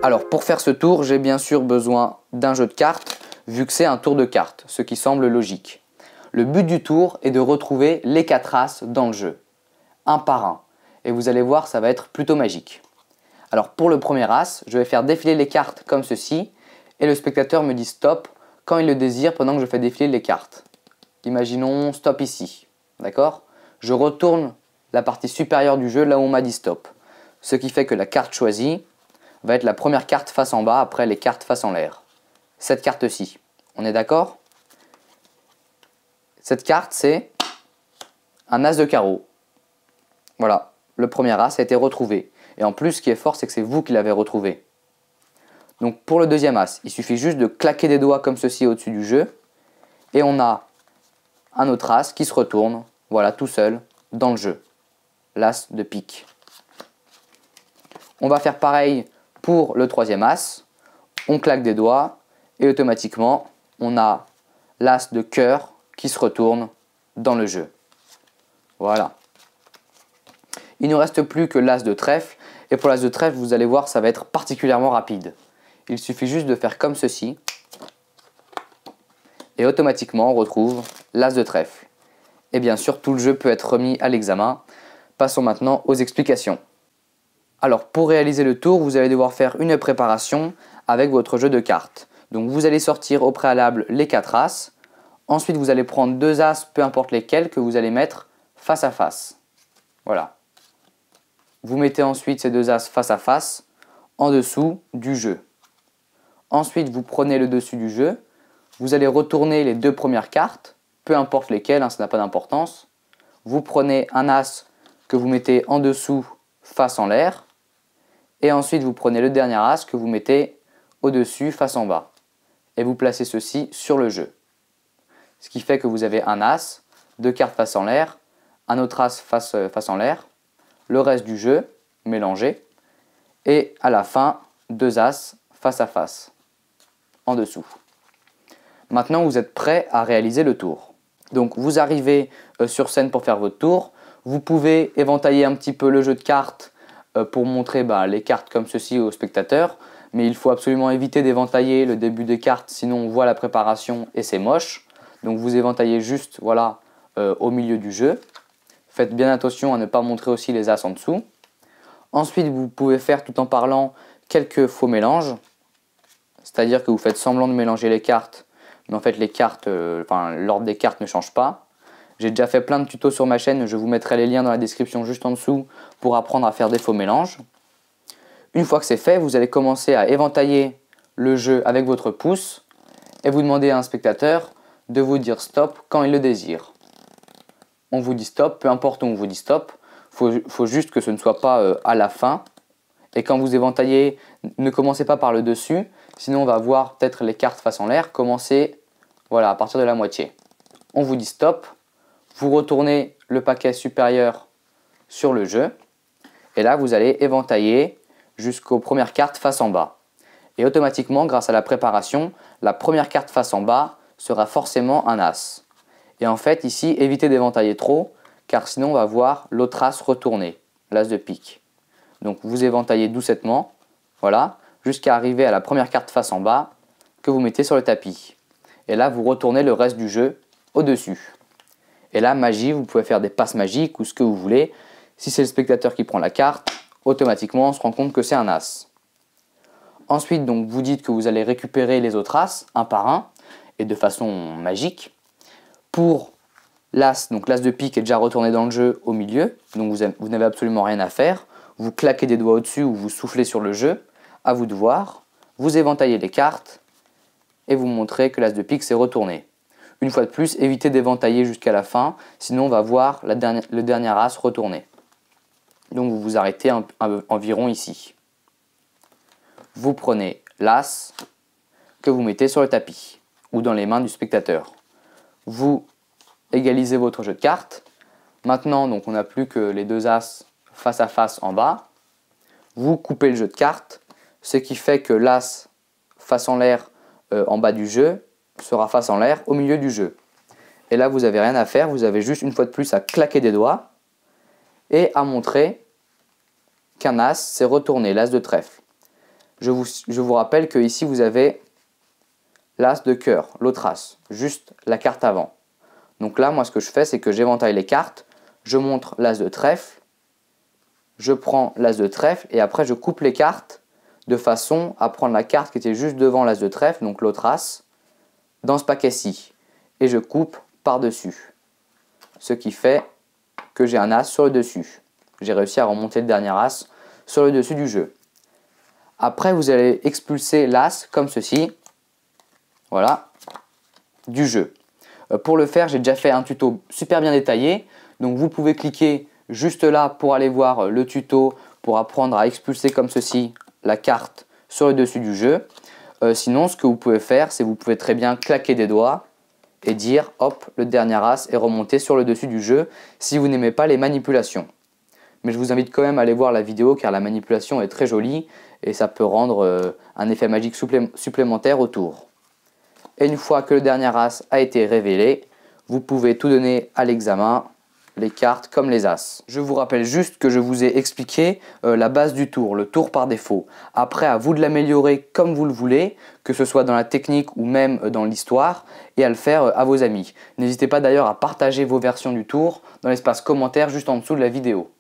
Alors pour faire ce tour, j'ai bien sûr besoin d'un jeu de cartes, vu que c'est un tour de cartes, ce qui semble logique. Le but du tour est de retrouver les 4 as dans le jeu, un par un. Et vous allez voir, ça va être plutôt magique. Alors pour le premier as, je vais faire défiler les cartes comme ceci, et le spectateur me dit stop quand il le désire pendant que je fais défiler les cartes. Imaginons stop ici, d'accord? Je retourne la partie supérieure du jeu là où on m'a dit stop. Ce qui fait que la carte choisie va être la première carte face en bas après les cartes face en l'air. Cette carte-ci, on est d'accord? Cette carte, c'est un as de carreau. Voilà, le premier as a été retrouvé. Et en plus, ce qui est fort, c'est que c'est vous qui l'avez retrouvé. Donc pour le deuxième as, il suffit juste de claquer des doigts comme ceci au-dessus du jeu. Et on a un autre as qui se retourne, voilà, tout seul, dans le jeu. L'as de pique. On va faire pareil pour le troisième as. On claque des doigts et automatiquement, on a l'as de cœur qui se retourne dans le jeu. Voilà. Il ne reste plus que l'as de trèfle. Et pour l'as de trèfle, vous allez voir, ça va être particulièrement rapide. Il suffit juste de faire comme ceci. Et automatiquement, on retrouve l'as de trèfle. Et bien sûr, tout le jeu peut être remis à l'examen. Passons maintenant aux explications. Alors, pour réaliser le tour, vous allez devoir faire une préparation avec votre jeu de cartes. Donc, vous allez sortir au préalable les 4 as. Ensuite, vous allez prendre 2 as, peu importe lesquels, que vous allez mettre face à face. Voilà. Vous mettez ensuite ces 2 as face à face, en dessous du jeu. Ensuite, vous prenez le dessus du jeu. Vous allez retourner les 2 premières cartes, peu importe lesquelles, ça n'a pas d'importance. Vous prenez un as que vous mettez en dessous, face en l'air. Et ensuite, vous prenez le dernier as que vous mettez au-dessus, face en bas. Et vous placez ceci sur le jeu. Ce qui fait que vous avez un as, 2 cartes face en l'air, un autre as face en l'air, le reste du jeu mélangé, et à la fin, 2 as face à face, en dessous. Maintenant, vous êtes prêt à réaliser le tour. Donc, vous arrivez sur scène pour faire votre tour. Vous pouvez éventailler un petit peu le jeu de cartes pour montrer les cartes comme ceci aux spectateurs. Mais il faut absolument éviter d'éventailler le début des cartes, sinon on voit la préparation et c'est moche. Donc, vous éventaillez juste voilà, au milieu du jeu. Faites bien attention à ne pas montrer aussi les as en dessous. Ensuite, vous pouvez faire tout en parlant quelques faux mélanges. C'est-à-dire que vous faites semblant de mélanger les cartes, mais en fait les cartes, l'ordre des cartes ne change pas. J'ai déjà fait plein de tutos sur ma chaîne, je vous mettrai les liens dans la description juste en dessous pour apprendre à faire des faux mélanges. Une fois que c'est fait, vous allez commencer à éventailler le jeu avec votre pouce et vous demandez à un spectateur de vous dire stop quand il le désire. On vous dit stop, peu importe où on vous dit stop, faut juste que ce ne soit pas à la fin. Et quand vous éventaillez, ne commencez pas par le dessus, sinon on va voir peut-être les cartes face en l'air. Commencez voilà, à partir de la moitié. On vous dit stop, vous retournez le paquet supérieur sur le jeu, et là vous allez éventailler jusqu'aux premières cartes face en bas. Et automatiquement, grâce à la préparation, la première carte face en bas sera forcément un as. Et en fait, ici, évitez d'éventailler trop, car sinon on va voir l'autre as retourner, l'as de pique. Donc vous éventaillez doucettement, voilà, jusqu'à arriver à la première carte face en bas que vous mettez sur le tapis. Et là, vous retournez le reste du jeu au-dessus. Et là, magie, vous pouvez faire des passes magiques ou ce que vous voulez. Si c'est le spectateur qui prend la carte, automatiquement, on se rend compte que c'est un as. Ensuite, donc, vous dites que vous allez récupérer les autres as, un par un, et de façon magique. Pour l'as, donc l'as de pique est déjà retourné dans le jeu au milieu, donc vous n'avez absolument rien à faire. Vous claquez des doigts au-dessus ou vous soufflez sur le jeu, à vous de voir. Vous éventaillez les cartes et vous montrez que l'as de pique s'est retourné. Une fois de plus, évitez d'éventailler jusqu'à la fin, sinon on va voir le dernier as retourner. Donc vous vous arrêtez environ ici. Vous prenez l'as que vous mettez sur le tapis ou dans les mains du spectateur. Vous égalisez votre jeu de cartes. Maintenant, donc, on n'a plus que les 2 as face à face en bas. Vous coupez le jeu de cartes, ce qui fait que l'as face en l'air en bas du jeu sera face en l'air au milieu du jeu. Et là, vous n'avez rien à faire, vous avez juste une fois de plus à claquer des doigts et à montrer qu'un as s'est retourné, l'as de trèfle. je vous rappelle que ici vous avez l'as de cœur, l'autre as, juste la carte avant. Donc là, moi ce que je fais, c'est que j'éventaille les cartes, je montre l'as de trèfle, je prends l'as de trèfle et après je coupe les cartes de façon à prendre la carte qui était juste devant l'as de trèfle, donc l'autre as, dans ce paquet-ci. Et je coupe par-dessus. Ce qui fait que j'ai un as sur le dessus. J'ai réussi à remonter le dernier as sur le dessus du jeu. Après, vous allez expulser l'as comme ceci. Voilà, du jeu. Pour le faire, j'ai déjà fait un tuto super bien détaillé. Donc vous pouvez cliquer juste là pour aller voir le tuto pour apprendre à expulser comme ceci la carte sur le dessus du jeu. Sinon, ce que vous pouvez faire, c'est vous pouvez très bien claquer des doigts et dire hop, le dernier as est remonté sur le dessus du jeu si vous n'aimez pas les manipulations. Mais je vous invite quand même à aller voir la vidéo car la manipulation est très jolie et ça peut rendre un effet magique supplémentaire autour. Et une fois que le dernier as a été révélé, vous pouvez tout donner à l'examen, les cartes comme les as. Je vous rappelle juste que je vous ai expliqué la base du tour, le tour par défaut. Après, à vous de l'améliorer comme vous le voulez, que ce soit dans la technique ou même dans l'histoire, et à le faire à vos amis. N'hésitez pas d'ailleurs à partager vos versions du tour dans l'espace commentaire juste en dessous de la vidéo.